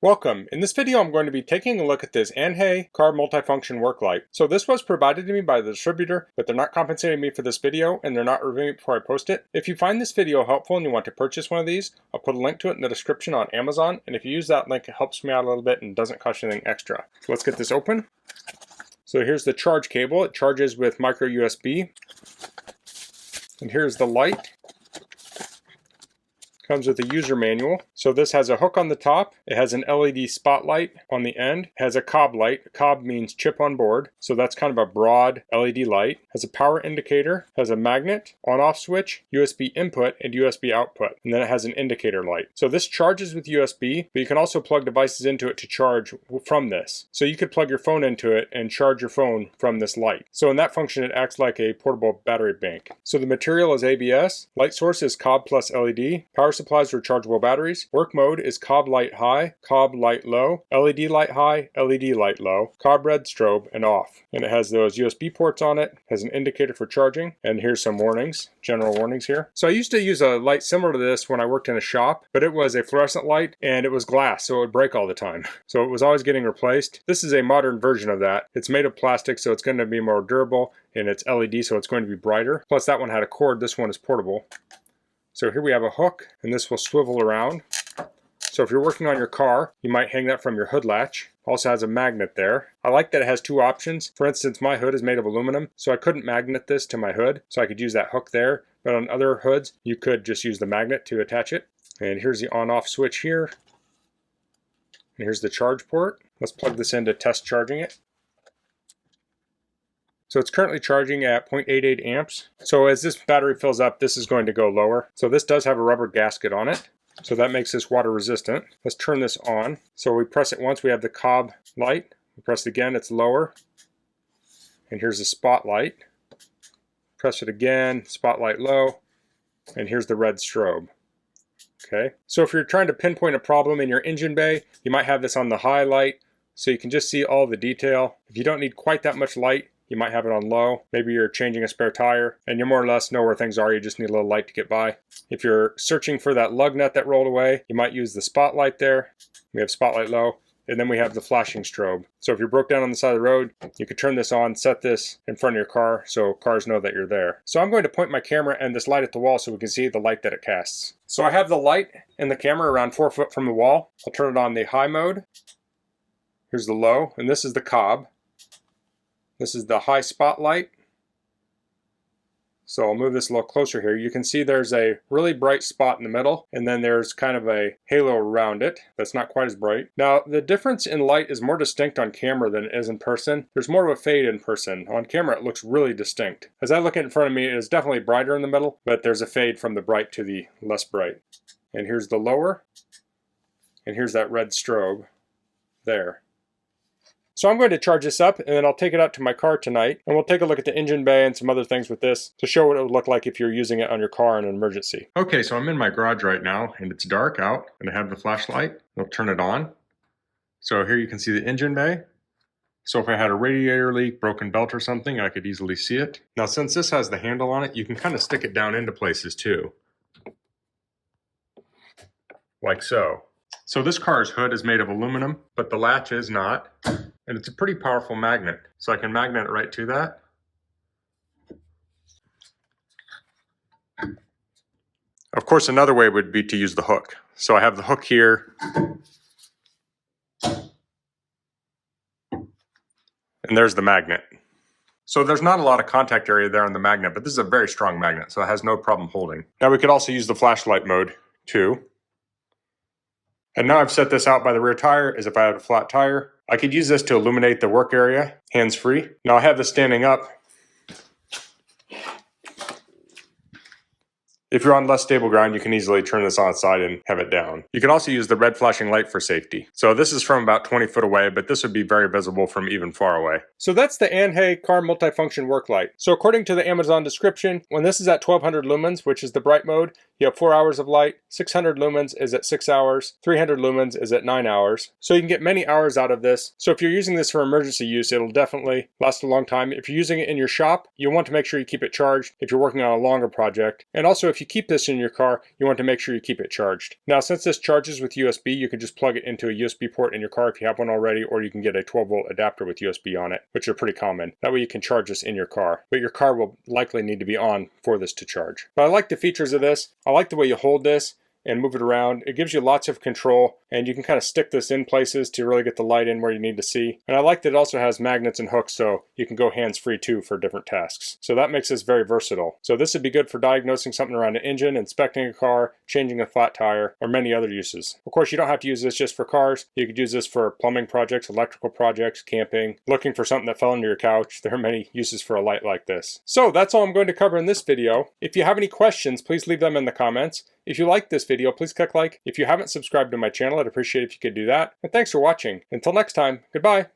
Welcome. In this video I'm going to be taking a look at this Anhay car multifunction work light. So this was provided to me by the distributor, but they're not compensating me for this video and they're not reviewing it before I post it. If you find this video helpful and you want to purchase one of these, I'll put a link to it in the description on Amazon, and if you use that link it helps me out a little bit and doesn't cost you anything extra. So let's get this open. So here's the charge cable. It charges with micro USB. And here's the light. Comes with a user manual. So this has a hook on the top. It has an LED spotlight on the end. It has a cob light. Cob means chip on board. So that's kind of a broad LED light. Has a power indicator. Has a magnet, on-off switch, USB input, and USB output. And then it has an indicator light. So this charges with USB, but you can also plug devices into it to charge from this. So you could plug your phone into it and charge your phone from this light. So in that function it acts like a portable battery bank. So the material is ABS. Light source is cob plus LED. Power supplies rechargeable batteries. Work mode is cob light high, cob light low, LED light high, LED light low, cob red strobe, and off. And it has those USB ports on it, has an indicator for charging, and here's some warnings, general warnings here. So I used to use a light similar to this when I worked in a shop, but it was a fluorescent light and it was glass, so it would break all the time. So it was always getting replaced. This is a modern version of that. It's made of plastic, so it's going to be more durable, and it's LED, so it's going to be brighter. Plus that one had a cord, this one is portable. So here we have a hook, and this will swivel around. So if you're working on your car, you might hang that from your hood latch. Also has a magnet there. I like that it has two options. For instance, my hood is made of aluminum, so I couldn't magnet this to my hood, so I could use that hook there. But on other hoods, you could just use the magnet to attach it. And here's the on-off switch here. And here's the charge port. Let's plug this in to test charging it. So it's currently charging at 0.88 amps. So as this battery fills up, this is going to go lower. So this does have a rubber gasket on it. So that makes this water resistant. Let's turn this on. So we press it once, we have the cob light. We press it again, it's lower. And here's the spotlight. Press it again, spotlight low. And here's the red strobe. Okay. So if you're trying to pinpoint a problem in your engine bay, you might have this on the high light, so you can just see all the detail. If you don't need quite that much light, you might have it on low. Maybe you're changing a spare tire and you more or less know where things are. You just need a little light to get by. If you're searching for that lug nut that rolled away, you might use the spotlight there. We have spotlight low, and then we have the flashing strobe. So if you're broke down on the side of the road, you could turn this on, set this in front of your car so cars know that you're there. So I'm going to point my camera and this light at the wall so we can see the light that it casts. So I have the light and the camera around 4 foot from the wall. I'll turn it on the high mode. Here's the low, and this is the cob. This is the high spotlight. So I'll move this a little closer here. You can see there's a really bright spot in the middle, and then there's kind of a halo around it that's not quite as bright. Now the difference in light is more distinct on camera than it is in person. There's more of a fade in person. On camera it looks really distinct. As I look at it in front of me, it is definitely brighter in the middle, but there's a fade from the bright to the less bright. And here's the lower, and here's that red strobe there. So I'm going to charge this up and then I'll take it out to my car tonight, and we'll take a look at the engine bay and some other things with this to show what it would look like if you're using it on your car in an emergency. Okay, so I'm in my garage right now and it's dark out, and I have the flashlight. I'll turn it on. So here you can see the engine bay. So if I had a radiator leak, broken belt or something, I could easily see it. Now since this has the handle on it, you can kind of stick it down into places too. Like so. So this car's hood is made of aluminum, but the latch is not. And it's a pretty powerful magnet. So I can magnet it right to that. Of course, another way would be to use the hook. So I have the hook here. And there's the magnet. So there's not a lot of contact area there on the magnet, but this is a very strong magnet, so it has no problem holding. Now we could also use the flashlight mode too. And now I've set this out by the rear tire as if I had a flat tire. I could use this to illuminate the work area, hands-free. Now I have this standing up. If you're on less stable ground, you can easily turn this on its side and have it down. You can also use the red flashing light for safety. So this is from about 20 foot away, but this would be very visible from even far away. So that's the Anhay car multifunction work light. So according to the Amazon description, when this is at 1200 lumens, which is the bright mode, you have 4 hours of light, 600 lumens is at 6 hours, 300 lumens is at 9 hours. So you can get many hours out of this. So if you're using this for emergency use, it'll definitely last a long time. If you're using it in your shop, you'll want to make sure you keep it charged if you're working on a longer project. And also if if you keep this in your car, you want to make sure you keep it charged. Now, since this charges with USB, you can just plug it into a USB port in your car if you have one already, or you can get a 12-volt adapter with USB on it, which are pretty common. That way you can charge this in your car, but your car will likely need to be on for this to charge. But I like the features of this. I like the way you hold this and move it around. It gives you lots of control, and you can kind of stick this in places to really get the light in where you need to see. And I like that it also has magnets and hooks, so you can go hands-free too for different tasks. So that makes this very versatile. So this would be good for diagnosing something around an engine, inspecting a car, changing a flat tire, or many other uses. Of course, you don't have to use this just for cars. You could use this for plumbing projects, electrical projects, camping, looking for something that fell under your couch. There are many uses for a light like this. So that's all I'm going to cover in this video. If you have any questions, please leave them in the comments. If you liked this video, please click like. If you haven't subscribed to my channel, I'd appreciate it if you could do that. And thanks for watching. Until next time, goodbye.